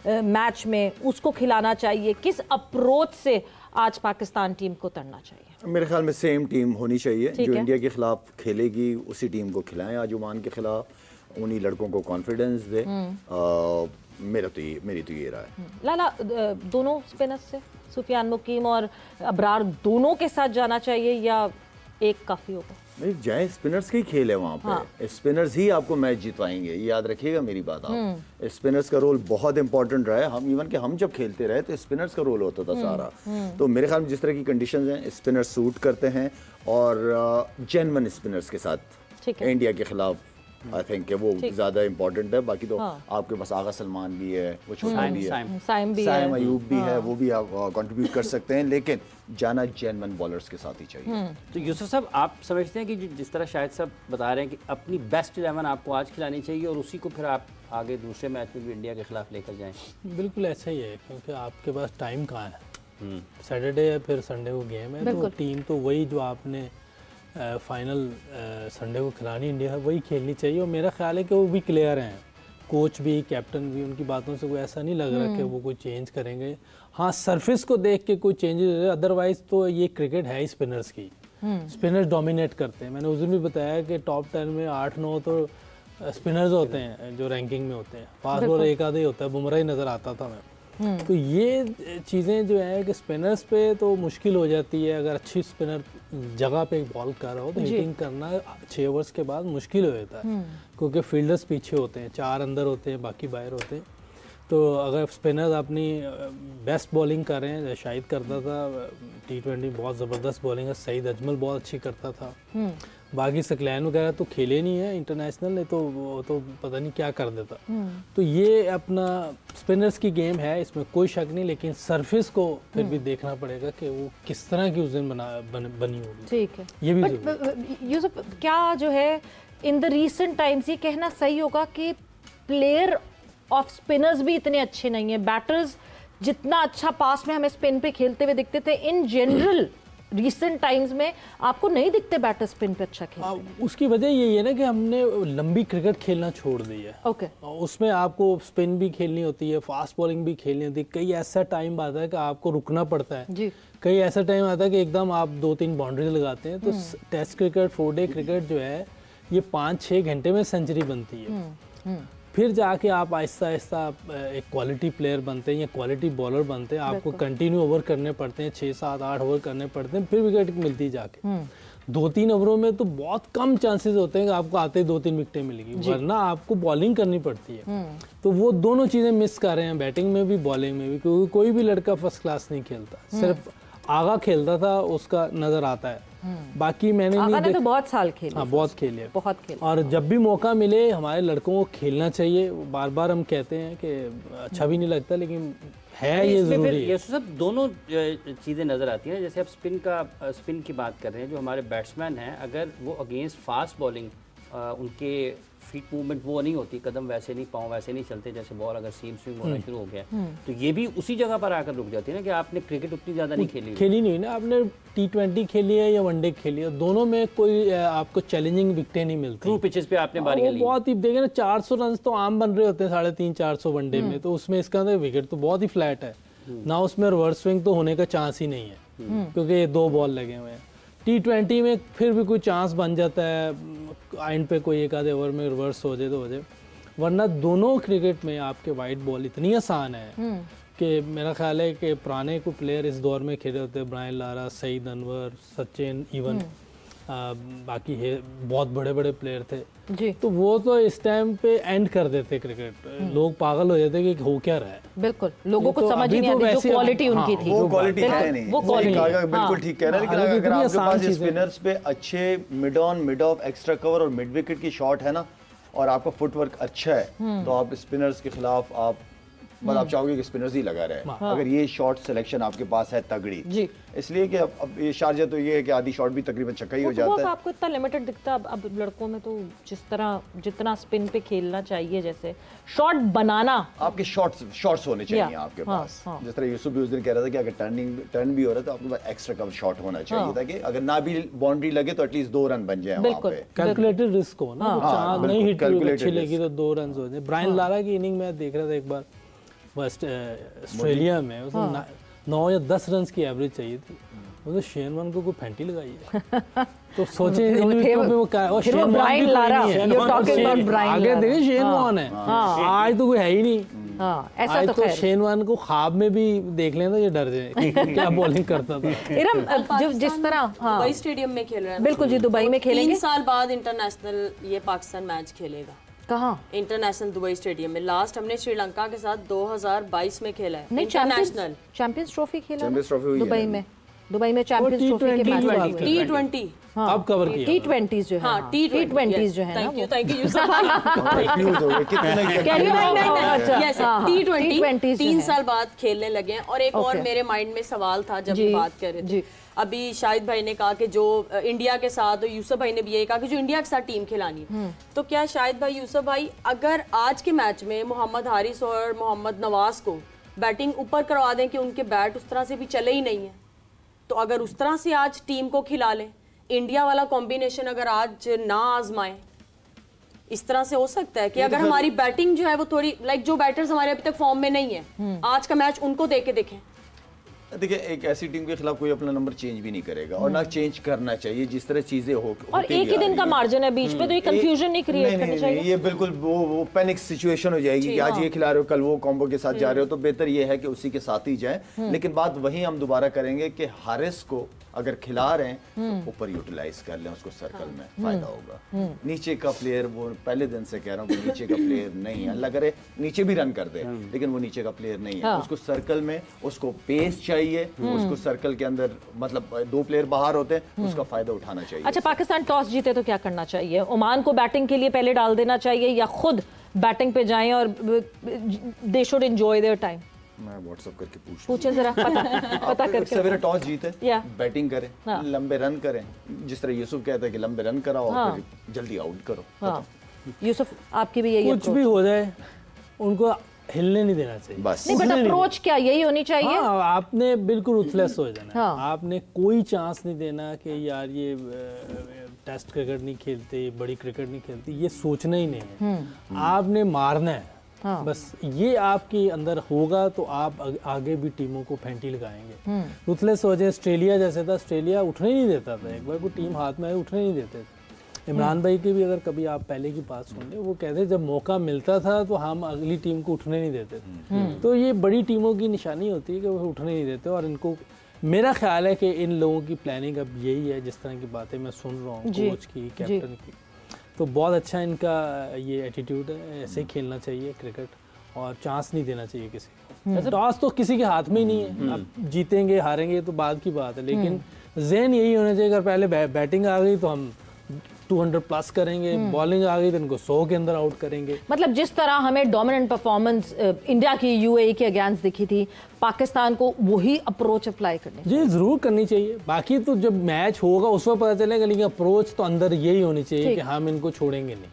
Match में उसको खिलाना चाहिए? किस अप्रोच से आज पाकिस्तान टीम को तड़ना चाहिए? मेरे ख्याल में सेम टीम होनी चाहिए जो इंडिया के खिलाफ खेलेगी, उसी टीम को खिलाएं आज ओमान के खिलाफ, उन्हीं लड़कों को कॉन्फिडेंस दे। मेरी तो ये राय है। लाला, दोनों स्पिनर्स से सुफियान मुकीम और अबरार दोनों के साथ जाना चाहिए या एक काफी होगा? नहीं, जाए, स्पिनर्स का ही खेल है वहाँ पे। हाँ। स्पिनर्स ही आपको मैच जितवाएंगे, ये याद रखिएगा मेरी बात आप। स्पिनर्स का रोल बहुत इंपॉर्टेंट रहा है। हम इवन कि हम जब खेलते रहे तो स्पिनर्स का रोल होता था सारा। तो मेरे ख्याल में जिस तरह की कंडीशंस हैं, स्पिनर्स सूट करते हैं और जेन्युइन स्पिनर्स के साथ इंडिया के खिलाफ आई थिंक वो ज्यादा इंपॉर्टेंट है। बाकी तो आपके पास आगा सलमान भी है, वो छोटा भी है, साइम अयूब भी है, वो भी आप कंट्रीब्यूट कर सकते हैं, लेकिन जाना जेन्युइन बॉलर्स के साथ ही चाहिए। तो यूसुफ साहब, आप समझते हैं कि जिस तरह शायद साहब बता रहे हैं कि अपनी बेस्ट 11 आपको आज खिलानी चाहिए और उसी को फिर आप आगे दूसरे मैच में भी इंडिया के खिलाफ लेकर जाएं? बिल्कुल ऐसा ही है, क्योंकि आपके पास टाइम कहाँ है। सैटरडे या फिर संडे को गेम है, तो टीम तो वही जो आपने फाइनल संडे को खिलानी इंडिया है वही खेलनी चाहिए। और मेरा ख्याल है कि वो भी क्लियर हैं, कोच भी, कैप्टन भी, उनकी बातों से कोई ऐसा नहीं लग रहा कि वो कोई चेंज करेंगे। हाँ, सरफेस को देख के कोई चेंजेस, अदरवाइज तो ये क्रिकेट है ही स्पिनर्स की। स्पिनर्स डोमिनेट करते हैं। मैंने उस दिन भी बताया कि टॉप 10 में 8-9 तो स्पिनर्स होते हैं जो रैंकिंग में होते हैं। फास्ट बॉलर एक आधा ही होता है, बुमराह ही नज़र आता था मैं। तो ये चीज़ें जो है कि स्पिनर्स पे तो मुश्किल हो जाती है। अगर अच्छी स्पिनर जगह पे बॉल कर रहा हो तो हिटिंग करना 6 ओवर्स के बाद मुश्किल हो जाता है, क्योंकि फील्डर्स पीछे होते हैं, 4 अंदर होते हैं, बाकी बाहर होते हैं। तो अगर स्पिनर्स अपनी बेस्ट बॉलिंग कर रहे हैं, शाहिद करता था T20 बहुत ज़बरदस्त बॉलिंग है, सईद अजमल बहुत अच्छी करता था, बाकी सकलैन वगैरह तो खेले नहीं है इंटरनेशनल ने, तो वो तो पता नहीं क्या कर देता। तो ये अपना स्पिनर्स की गेम है, इसमें कोई शक नहीं, लेकिन सरफेस को फिर भी देखना पड़ेगा कि वो किस तरह की उस दिन बनी होगी। ठीक है, ये भी यूसुफ, क्या जो है इन द रीसेंट टाइम्स ये कहना सही होगा कि प्लेयर ऑफ स्पिनर्स भी इतने अच्छे नहीं है? बैटर्स जितना अच्छा पास में हमें स्पिन पे खेलते हुए दिखते थे, इन जनरल रिसेंट टाइम्स में आपको नहीं दिखते बैटर स्पिन पे अच्छा खेलते? उसकी वजह यही है ना कि हमने लंबी क्रिकेट खेलना छोड़ दी है। ओके। उसमें आपको स्पिन भी खेलनी होती है, फास्ट बॉलिंग भी खेलनी होती है। कई ऐसा टाइम आता है कि आपको रुकना पड़ता है जी। कई ऐसा टाइम आता है कि एकदम आप 2-3 बाउंड्री लगाते हैं। तो टेस्ट क्रिकेट, 4 डे क्रिकेट जो है ये 5-6 घंटे में सेंचुरी बनती है। फिर जाके आप आहिस्ता आहिस्ता एक क्वालिटी प्लेयर बनते हैं या क्वालिटी बॉलर बनते हैं। आपको कंटिन्यू ओवर करने पड़ते हैं, 6-7-8 ओवर करने पड़ते हैं, फिर विकेट मिलती जाके। 2-3 ओवरों में तो बहुत कम चांसेस होते हैं कि आपको आते ही 2-3 विकेटें मिलेगी, वरना आपको बॉलिंग करनी पड़ती है। तो वो दोनों चीज़ें मिस कर रहे हैं, बैटिंग में भी बॉलिंग में भी, क्योंकि कोई भी लड़का फर्स्ट क्लास नहीं खेलता। सिर्फ आगा खेलता था, उसका नज़र आता है, बाकी मैंने नहीं तो बहुत साल खेले। हाँ, बहुत खेले, बहुत खेले। और जब भी मौका मिले हमारे लड़कों को खेलना चाहिए। बार बार हम कहते हैं कि अच्छा भी नहीं लगता, लेकिन है ये ज़रूरी है। ये सब दोनों चीज़ें नज़र आती हैं। जैसे आप स्पिन की बात कर रहे हैं, जो हमारे बैट्समैन हैं, अगर वो अगेंस्ट फास्ट बॉलिंग उनके फीट मूवमेंट वो नहीं होती, कदम वैसे नहीं, पाँव वैसे नहीं चलते, जैसे बॉल अगर सीम स्विंग होना शुरू हो गया तो ये भी उसी जगह पर आकर रुक जाती है ना कि आपने क्रिकेट उतनी ज़्यादा नहीं खेली नहीं ना। आपने T20 खेली है या वनडे खेली है, दोनों में कोई आपको चैलेंजिंग विकेटें नहीं मिलती। ट्रू पिचेस पे आपने बारी ली, बहुत ही देखे ना, 400 रन तो आम बन रहे होते हैं, 350-400 वनडे में, तो उसमें इसका विकेट तो बहुत ही फ्लैट है ना, उसमें रिवर्स स्विंग तो होने का चांस ही नहीं है, क्योंकि ये 2 बॉल लगे हुए हैं। T20 में फिर भी कोई चांस बन जाता है, एंड पे कोई एक आधे ओवर में रिवर्स हो जाए तो हो जाए, वरना दोनों क्रिकेट में आपके वाइट बॉल इतनी आसान है कि मेरा ख्याल है कि पुराने को प्लेयर इस दौर में खेले होते, Brian Lara, Saeed Anwar, Sachin, even बाकी है बहुत बड़े बड़े प्लेयर थे जी। तो वो तो इस टाइम पे एंड कर देते क्रिकेट, लोग पागल हो जाते कि हो क्या रहा है। बिल्कुल, लोगों को समझ नहीं आती जो क्वालिटी उनकी थी, वो क्वालिटी है नहीं, वो क्वालिटी बिल्कुल ठीक कह रहे हैं। लेकिन अगर आपके पास स्पिनर्स पे अच्छे mid on, mid of, extra cover और मिड विकेट की शॉट है ना, और आपका फुटवर्क अच्छा है, तो आप स्पिनर्स के खिलाफ आप आप चाहोगे कि स्पिनर्स ही लगा रहे। अगर ये शॉट सिलेक्शन आपके पास है तगड़ी जी, इसलिए कि अब ये शारजा तो ये है कि आधी शॉट भी तकरीबन छक्का ही हो जाता है। आपको इतना लिमिटेड दिखता है। अब लड़कों में तो जितना स्पिन पे खेलना चाहिए, जैसे शॉट बनाना, आपके शॉट्स होने चाहिए आपके पास। जिस तरह यूसुफ भी उस दिन कह रहा था कि अगर टर्न भी हो रहा है तो आपके पास एक्स्ट्रा कवर शॉट होना चाहिए, ताकि अगर ना भी बाउंड्री लगे तो एटलीस्ट 2 रन बन जाए वहां पे। कैलकुलेटेड रिस्क हो ना, नहीं हिट अच्छी लगी तो 2 रन हो जाए। ब्रायन लारा की इनिंग में देख रहा था एक बार, ऑस्ट्रेलिया में उसको 9 या 10 रन की एवरेज चाहिए थी, वो तो शेन वॉर्न को कोई फैंटी लगाई है। तो सोचे आगे देखे शेन वॉर्न है, आज तो कोई है ही नहीं। आज तो शेन वॉर्न को ख्वाब में भी देख लेना ये डर जाए क्या बॉलिंग करता था। इरम जिस तरह दुबई स्टेडियम में खेल रहे हैं, बिल्कुल जी, दुबई में खेलेंगे। 3 साल बाद इंटरनेशनल ये पाकिस्तान मैच खेलेगा। कहाँ? इंटरनेशनल दुबई स्टेडियम में। लास्ट हमने श्रीलंका के साथ 2022 में खेला है इंटरनेशनल चैंपियंस ट्रॉफी खेला दुबई में। दुबई में चैंपियंस ट्रॉफी के मैच T20 अब कवर किया। T20s जो है, हाँ T20s जो है ना, थैंक यू यूसुफ भाई। T20 3 साल बाद खेलने लगे हैं। और एक और मेरे माइंड में सवाल था जब बात कर रहे थे, अभी शाहिद भाई ने कहा कि जो इंडिया के साथ, यूसुफ भाई ने भी यही कहा कि जो इंडिया के साथ टीम खिलानी है, तो क्या शाहिद भाई, यूसुफ भाई, अगर आज के मैच में मोहम्मद हारिस और मोहम्मद नवाज को बैटिंग ऊपर करवा दें कि उनके बैट उस तरह से भी चले ही नहीं है, तो अगर उस तरह से आज टीम को खिला लें, इंडिया वाला कॉम्बिनेशन अगर आज ना आजमाएं, इस तरह से हो सकता है कि अगर हमारी बैटिंग जो है वो थोड़ी जो बैटर्स हमारे अभी तक फॉर्म में नहीं है, आज का मैच उनको दे के देखें। देखिए, एक ऐसी टीम के खिलाफ कोई अपना नंबर चेंज भी नहीं करेगा और ना चेंज करना चाहिए, जिस तरह चीजें हो और एक ही दिन का मार्जिन है बीच पे, तो ये कंफ्यूजन नहीं क्रिएट करनी चाहिए। ये बिल्कुल वो पैनिक सिचुएशन हो जाएगी कि आज ये खिला रहे हो, कल वो कॉम्बो के साथ जा रहे हो, तो बेहतर ये है कि उसी के साथ ही जाए। लेकिन बात वही हम दोबारा करेंगे कि हारिस को अगर खिला रहे हैं तो ऊपर यूटिलाइज कर लें, उसको सर्कल में फायदा होगा। नीचे का प्लेयर, वो पहले दिन से कह रहा हूँ, नीचे का प्लेयर नहीं है, अल्लाह करे नीचे भी रन कर दे, लेकिन वो नीचे का प्लेयर नहीं है। उसको सर्कल में, उसको पेस चाहिए, उसको सर्कल के अंदर, मतलब 2 प्लेयर बाहर होते हैं, उसका फायदा उठाना चाहिए। अच्छा, पाकिस्तान टॉस जीते तो क्या करना चाहिए? ओमान को बैटिंग के लिए पहले डाल देना चाहिए या खुद बैटिंग पे जाएं और they should enjoy their time? मैं व्हाट्सएप करके पूछे जरा, पता करके। सवेरे टॉस जीते, बैटिंग करें, लंबे रन करें, जिस तरह यूसुफ कहता है कि लंबे रन कराओ और फिर जल्दी आउट करो। यूसुफ, आपकी भी यही कुछ भी हो जाए उनको हिलने नहीं देना चाहिए बस। नहीं, बट अप्रोच क्या यही होनी चाहिए? आपने बिल्कुल उथलेस हो जाना। आपने कोई चांस नहीं देना कि यार ये टेस्ट क्रिकेट नहीं खेलते, बड़ी क्रिकेट नहीं खेलती, ये सोचना ही नहीं है। आपने मारना है, बस ये आपके अंदर होगा तो आप आगे भी टीमों को फेंटी लगाएंगे। रुथलेस हो जाए, ऑस्ट्रेलिया जैसे था, ऑस्ट्रेलिया उठने नहीं देता था, एक बार कोई टीम हाथ में आए उठने नहीं देते थे। इमरान भाई की भी अगर कभी आप पहले की बात सुन ले, वो कहते जब मौका मिलता था तो हम अगली टीम को उठने नहीं देते थे। तो ये बड़ी टीमों की निशानी होती है कि वो उठने नहीं देते। और इनको, मेरा ख्याल है कि इन लोगों की प्लानिंग अब यही है, जिस तरह की बातें मैं सुन रहा हूँ कोच की, कैप्टन की, तो बहुत अच्छा इनका ये एटीट्यूड है। ऐसे ही खेलना चाहिए क्रिकेट और चांस नहीं देना चाहिए किसी को। टॉस तो किसी के हाथ में ही नहीं है, अब जीतेंगे हारेंगे तो बाद की बात है, लेकिन ज़हन यही होना चाहिए अगर पहले बैटिंग आ गई तो हम 200 प्लस करेंगे, बॉलिंग आ गई तो इनको 100 के अंदर आउट करेंगे। मतलब जिस तरह हमें डोमिनेंट परफॉर्मेंस इंडिया की यूएई के अगेंस्ट दिखी थी, पाकिस्तान को वही अप्रोच अप्लाई करनी जी जरूर करनी चाहिए। बाकी तो जब मैच होगा उस वक्त पता चलेगा, लेकिन अप्रोच तो अंदर यही होनी चाहिए कि हम इनको छोड़ेंगे नहीं।